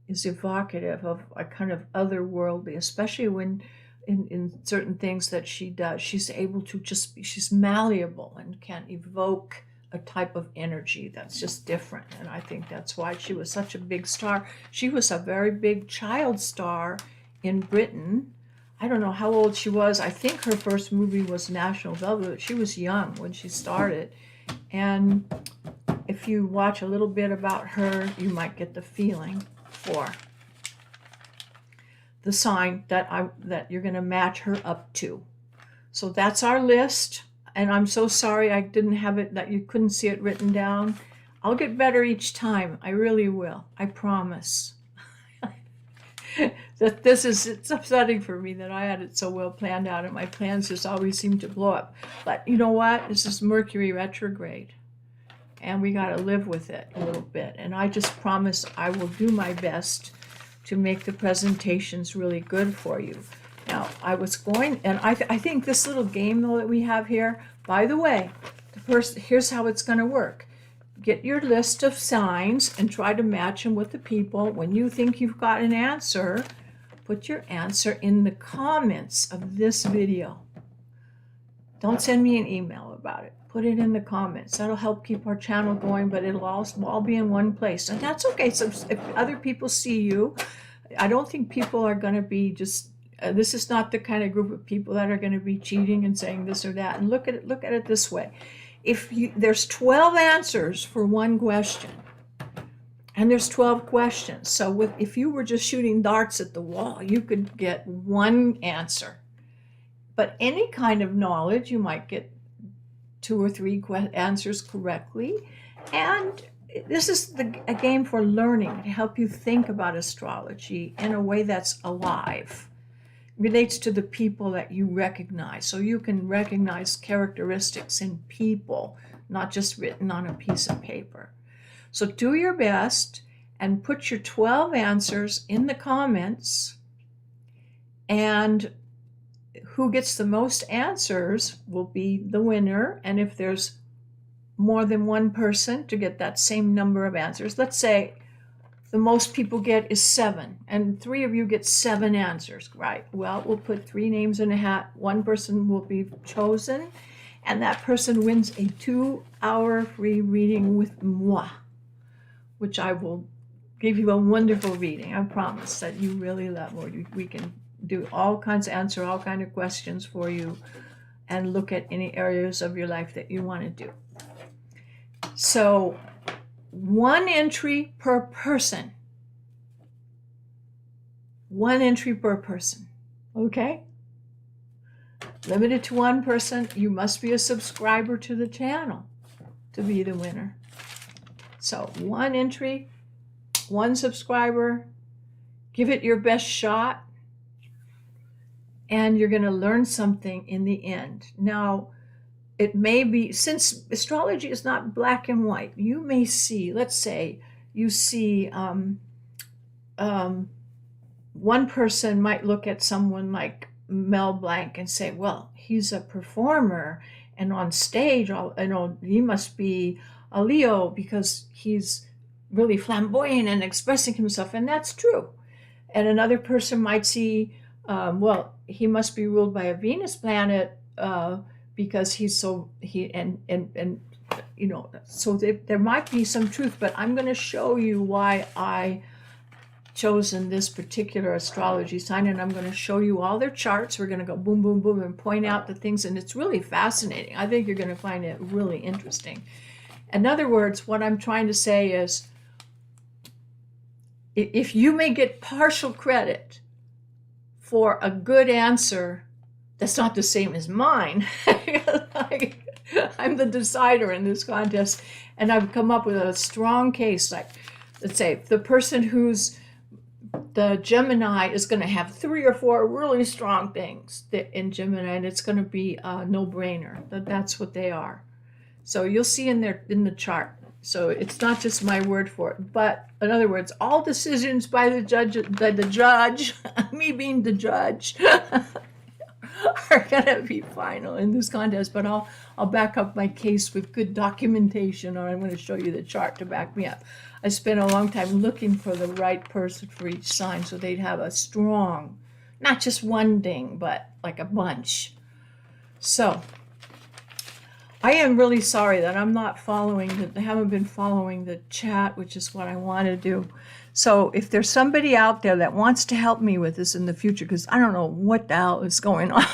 is evocative of a kind of otherworldly, especially when in certain things that she does, she's able to she's malleable and can evoke a type of energy that's just different. And I think that's why she was such a big star. She was a very big child star in Britain. I don't know how old she was. I think her first movie was National Velvet. She was young when she started. And if you watch a little bit about her, you might get the feeling for the sign that you're going to match her up to. So that's our list. And I'm so sorry I didn't have it, that you couldn't see it written down. I'll get better each time. I really will. I promise. It's upsetting for me that I had it so well planned out and my plans just always seem to blow up. But you know what? This is Mercury retrograde. And we got to live with it a little bit. And I just promise I will do my best to make the presentations really good for you. Now, I was going, and I think this little game though that we have here, by the way, here's how it's going to work. Get your list of signs and try to match them with the people. When you think you've got an answer, put your answer in the comments of this video. Don't send me an email about it. Put it in the comments. That'll help keep our channel going, but it'll all be in one place. And that's okay. So if other people see you, I don't think people are going to be just this is not the kind of group of people that are going to be cheating and saying this or that. And look at it this way. There's 12 answers for one question, and there's 12 questions. So if you were just shooting darts at the wall, you could get one answer. But any kind of knowledge, you might get 2 or 3 answers correctly. And this is a game for learning, to help you think about astrology in a way that's alive. Relates to the people that you recognize. So you can recognize characteristics in people, not just written on a piece of paper. So do your best and put your 12 answers in the comments. And who gets the most answers will be the winner. And if there's more than one person to get that same number of answers, let's say the most people get is 7, and 3 of you get 7 answers, right? Well, we'll put 3 names in a hat. One person will be chosen, and that person wins a 2-hour free reading with moi, which I will give you a wonderful reading. I promise that you really love. We can do all kinds, answer all kinds of questions for you, and look at any areas of your life that you want to do. So 1 entry per person. 1 entry per person. Okay? Limited to 1 person. You must be a subscriber to the channel to be the winner. So 1 entry, 1 subscriber. Give it your best shot. And you're going to learn something in the end. Now, it may be, since astrology is not black and white, you may see, let's say, you see one person might look at someone like Mel Blanc and say, well, he's a performer, and on stage, he must be a Leo because he's really flamboyant and expressing himself, and that's true. And another person might see, well, he must be ruled by a Venus planet, because he's so so there might be some truth, but I'm going to show you why I chosen this particular astrology sign, and I'm going to show you all their charts. We're going to go boom, boom, boom, and point out the things, and it's really fascinating. I think you're going to find it really interesting. In other words, what I'm trying to say is, if you may get partial credit for a good answer, that's not the same as mine. I'm the decider in this contest, and I've come up with a strong case. Like, let's say the person who's the Gemini is going to have 3 or 4 really strong things in Gemini, and it's going to be a no-brainer. That's what they are. So you'll see in the chart. So it's not just my word for it, but in other words, all decisions by the judge, me being the judge, are going to be final in this contest. But I'll back up my case with good documentation, or I'm going to show you the chart to back me up. I spent a long time looking for the right person for each sign, so they'd have a strong, not just one thing, but like a bunch. So I am really sorry that I'm not I haven't been following the chat, which is what I want to do. So if there's somebody out there that wants to help me with this in the future, because I don't know what the hell is going on.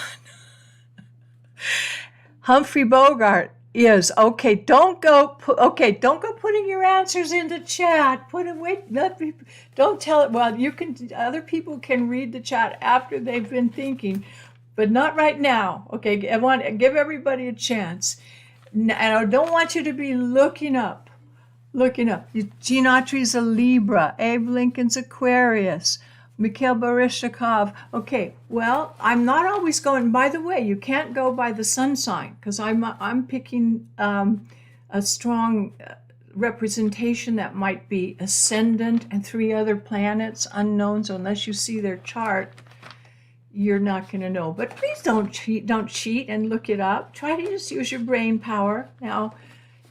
Humphrey Bogart is okay. Don't go putting your answers in the chat. Don't tell it. Well, other people can read the chat after they've been thinking, but not right now. Okay, I want to give everybody a chance. And I don't want you to be looking up. Gene Autry's a Libra. Abe Lincoln's Aquarius. Mikhail Baryshnikov. Okay, well, I'm not always going. By the way, you can't go by the sun sign, because I'm picking a strong representation that might be ascendant and 3 other planets unknown. So unless you see their chart, you're not going to know. But please don't cheat and look it up. Try to just use your brain power. Now,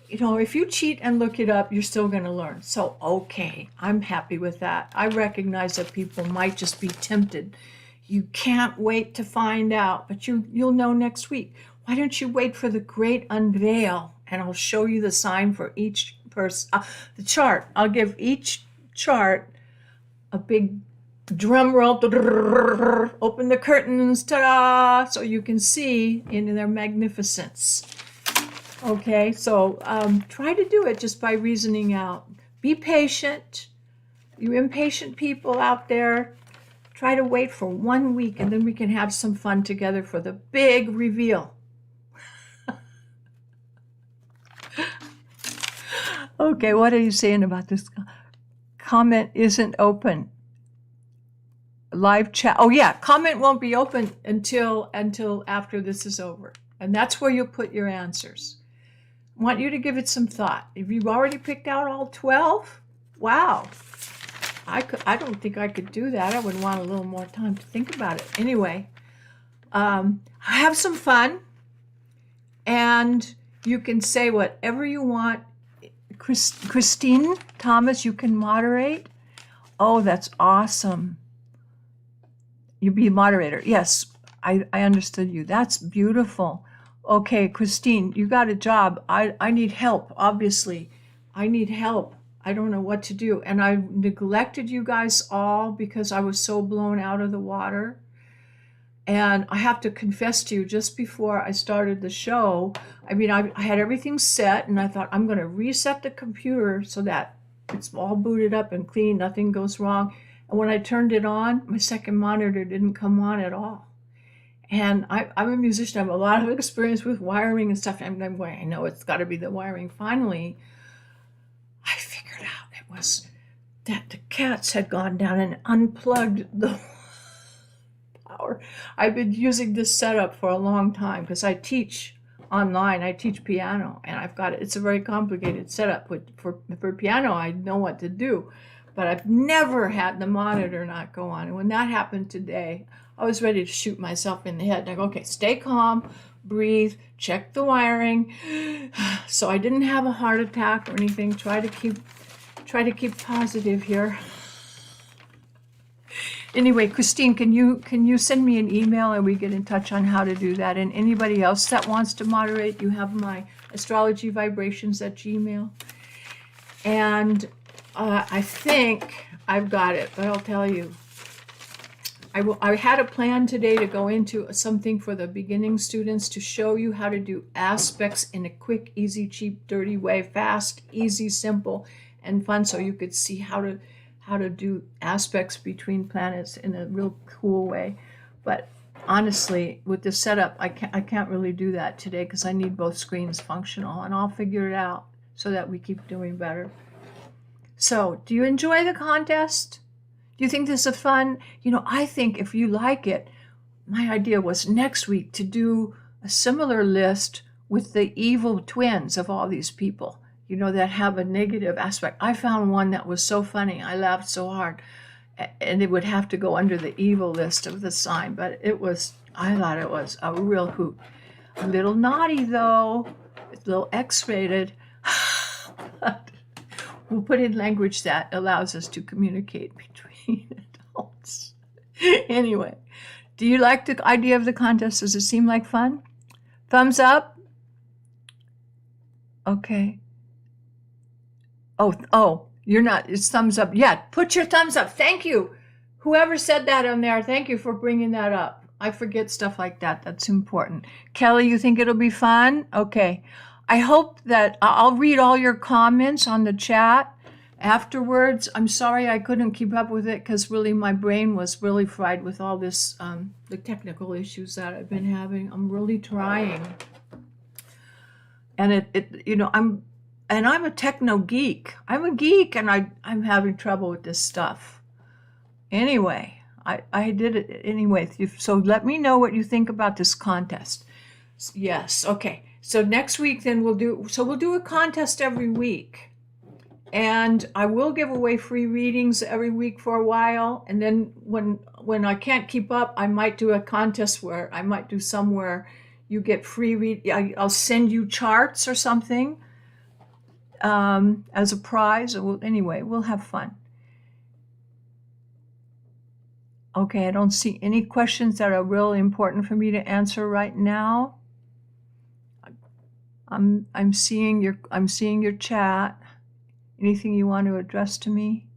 if you cheat and look it up, you're still going to learn. So, okay, I'm happy with that. I recognize that people might just be tempted. You can't wait to find out, but you'll know next week. Why don't you wait for the great unveil, and I'll show you the sign for each person. The chart. I'll give each chart a big drum roll. Open the curtains, ta-da! So you can see in their magnificence. Okay, so try to do it just by reasoning out. Be patient. You impatient people out there, try to wait for 1 week, and then we can have some fun together for the big reveal. Okay, what are you saying about this? Comment isn't open. Live chat. Oh yeah, comment won't be open until after this is over. And that's where you'll put your answers. I want you to give it some thought. If you've already picked out all 12, wow. I don't think I could do that. I would want a little more time to think about it. Anyway, Have some fun, and you can say whatever you want. Christine Thomas, you can moderate. Oh, that's awesome. You be moderator. Yes, I understood you. That's beautiful. Okay, Christine, you got a job. I need help, obviously. I need help. I don't know what to do. And I neglected you guys all because I was so blown out of the water. And I have to confess to you, just before I started the show, I mean, I had everything set, and I thought, I'm going to reset the computer so that it's all booted up and clean, nothing goes wrong. And when I turned it on, my second monitor didn't come on at all. And I'm a musician. I have a lot of experience with wiring and stuff. And I'm going, I know it's got to be the wiring. Finally, I figured out it was that the cats had gone down and unplugged the power. I've been using this setup for a long time because I teach online. I teach piano, and I've got it. It's a very complicated setup. For piano, I know what to do, but I've never had the monitor not go on. And when that happened today, I was ready to shoot myself in the head. And I go, okay, stay calm, breathe, check the wiring. So I didn't have a heart attack or anything. Try to keep positive here. Anyway, Christine, can you send me an email and we get in touch on how to do that? And anybody else that wants to moderate, you have my astrologyvibrations@gmail. And I think I've got it, but I'll tell you. I had a plan today to go into something for the beginning students to show you how to do aspects in a quick, easy, cheap, dirty way, fast, easy, simple, and fun, so you could see how to do aspects between planets in a real cool way. But honestly, with the setup, I can't really do that today because I need both screens functional, and I'll figure it out so that we keep doing better. So, do you enjoy the contest? Do you think this is fun? You know, I think if you like it, my idea was next week to do a similar list with the evil twins of all these people, you know, that have a negative aspect. I found one that was so funny. I laughed so hard. And it would have to go under the evil list of the sign, but I thought it was a real hoot. A little naughty, though. It's a little X-rated. But we'll put in language that allows us to communicate between adults. Anyway, do you like the idea of the contest? Does it seem like fun? Thumbs up? Okay. Oh, you're not. It's thumbs up. Yeah, put your thumbs up. Thank you. Whoever said that on there, thank you for bringing that up. I forget stuff like that. That's important. Kelly, you think it'll be fun? Okay. I hope that I'll read all your comments on the chat afterwards. I'm sorry I couldn't keep up with it because really my brain was really fried with all this, the technical issues that I've been having. I'm really trying. And you know, I'm a techno geek. I'm a geek, and I'm having trouble with this stuff. Anyway, I did it anyway. So let me know what you think about this contest. Yes, okay. So next week then we'll do a contest every week. And I will give away free readings every week for a while. And then when I can't keep up, I might do a contest where I might do somewhere you get free I'll send you charts or something as a prize. Anyway, we'll have fun. Okay, I don't see any questions that are really important for me to answer right now. I'm seeing your chat. Anything you want to address to me?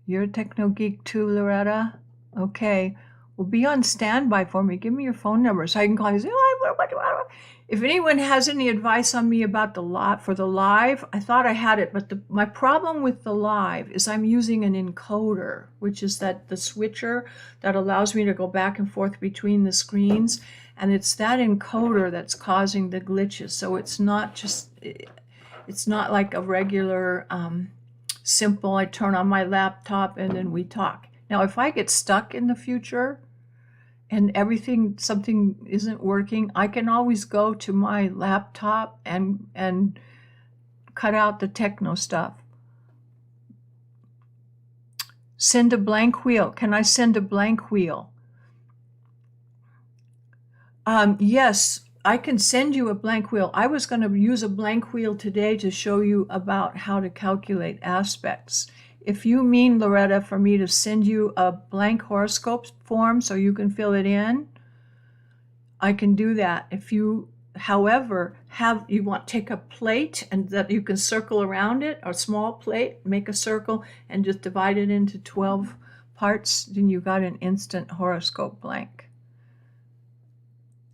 You're a techno geek too, Loretta? Okay. Well, be on standby for me. Give me your phone number so I can call you and say, what? If anyone has any advice on me about the live, I thought I had it, but my problem with the live is I'm using an encoder, which is the switcher that allows me to go back and forth between the screens. And it's that encoder that's causing the glitches. So it's not like a regular simple, I turn on my laptop and then we talk. Now, if I get stuck in the future and something isn't working, I can always go to my laptop and cut out the techno stuff. Send a blank wheel. Can I send a blank wheel? Yes, I can send you a blank wheel. I was going to use a blank wheel today to show you about how to calculate aspects. If you mean, Loretta, for me to send you a blank horoscope form so you can fill it in, I can do that. If you, however, you want to take a plate and that you can circle around it, a small plate, make a circle and just divide it into 12 parts, then you got an instant horoscope blank.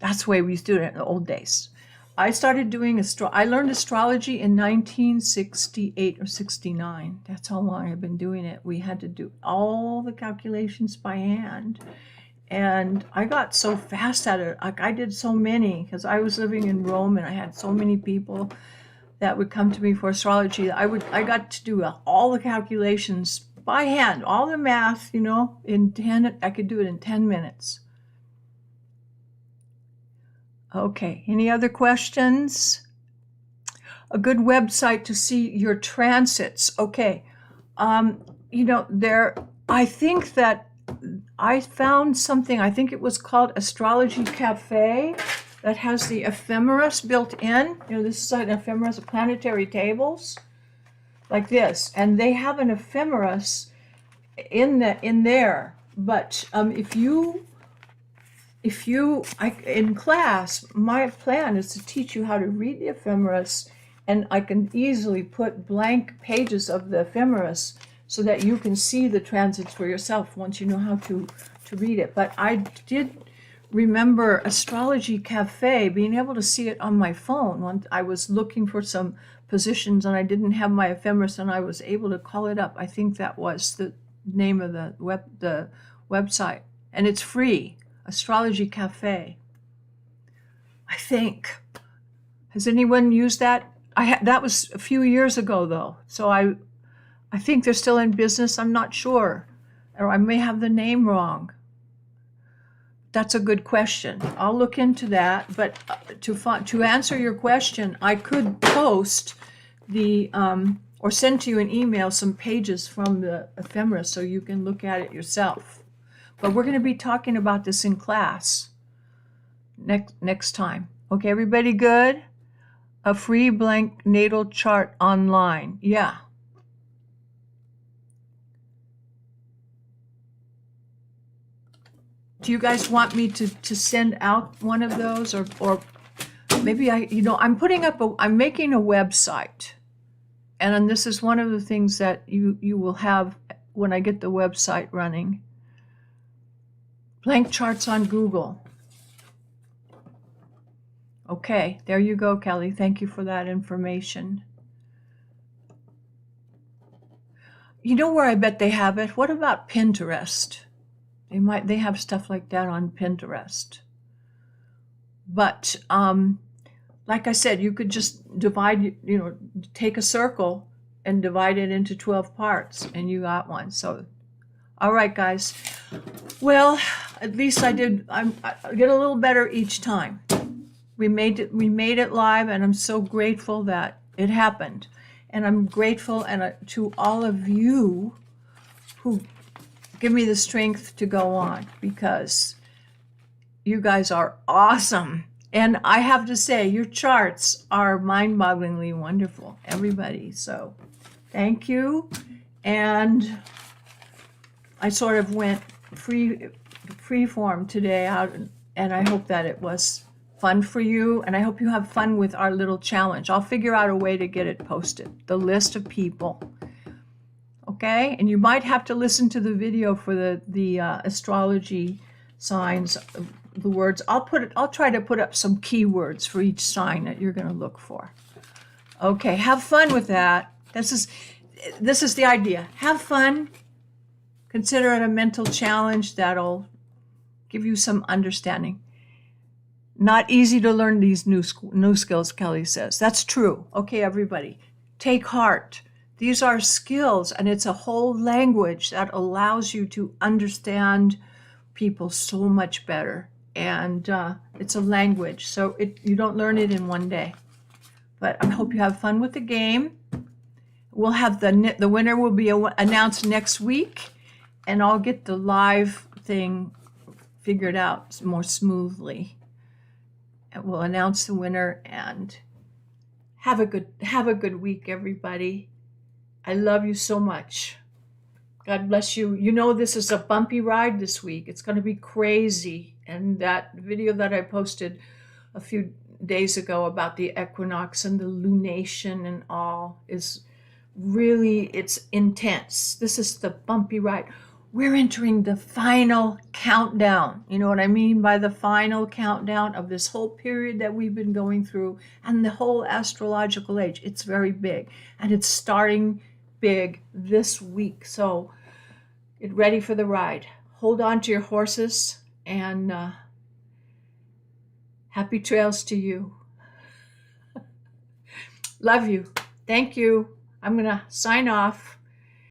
That's the way we used to do it in the old days. I started doing I learned astrology in 1968 or 69. That's how long I've been doing it. We had to do all the calculations by hand. And I got so fast at it. Like I did so many because I was living in Rome and I had so many people that would come to me for astrology. I got to do all the calculations by hand, all the math, I could do it in 10 minutes. Okay, any other questions? A good website to see your transits. Okay, I think that I found something, I think it was called Astrology Cafe, that has the ephemeris built in. This is an ephemeris of planetary tables, like this. And they have an ephemeris in there. But in class, my plan is to teach you how to read the ephemeris, and I can easily put blank pages of the ephemeris so that you can see the transits for yourself once you know how to read it. But I did remember Astrology Cafe, being able to see it on my phone. When I was looking for some positions and I didn't have my ephemeris and I was able to call it up. I think that was the name of the website. And it's free. Astrology Cafe. I think. Has anyone used that? That was a few years ago though. So I think they're still in business. I'm not sure. Or I may have the name wrong. That's a good question. I'll look into that. But to answer your question, I could post or send to you an email some pages from the ephemeris so you can look at it yourself. But we're going to be talking about this in class next time. Okay, everybody good? A free blank natal chart online. Yeah. Do you guys want me to send out one of those, or maybe I'm making a website, and then this is one of the things that you will have when I get the website running. Blank charts on Google. Okay, there you go, Kelly. Thank you for that information. You know where I bet they have it? What about Pinterest? They have stuff like that on Pinterest. But like I said, you could just divide, take a circle and divide it into 12 parts and you got one. So, all right, guys. Well, at least I get a little better each time. We made it live, and I'm so grateful that it happened. And I'm grateful to all of you who give me the strength to go on, because you guys are awesome. And I have to say, your charts are mind-bogglingly wonderful, everybody. So thank you. And I sort of went free form today out, and I hope that it was fun for you, and I hope you have fun with our little challenge. I'll figure out a way to get it posted, the list of people. Okay, and you might have to listen to the video for the astrology signs, the words. I'll try to put up some keywords for each sign that you're going to look for. Okay, have fun with that. This is the idea. Have fun. Consider it a mental challenge that'll give you some understanding. Not easy to learn these new skills, Kelly says. That's true. Okay, everybody, take heart. These are skills, and it's a whole language that allows you to understand people so much better. And it's a language, so you don't learn it in one day. But I hope you have fun with the game. We'll have the winner will be announced next week, and I'll get the live thing figured out more smoothly. And we'll announce the winner, and have a good week, everybody. I love you so much. God bless you. You know, this is a bumpy ride this week. It's going to be crazy. And that video that I posted a few days ago about the equinox and the lunation and all is really, it's intense. This is the bumpy ride. We're entering the final countdown. You know what I mean by the final countdown of this whole period that we've been going through and the whole astrological age. It's very big, and it's starting big this week. So get ready for the ride. Hold on to your horses, and happy trails to you. Love you. Thank you. I'm going to sign off.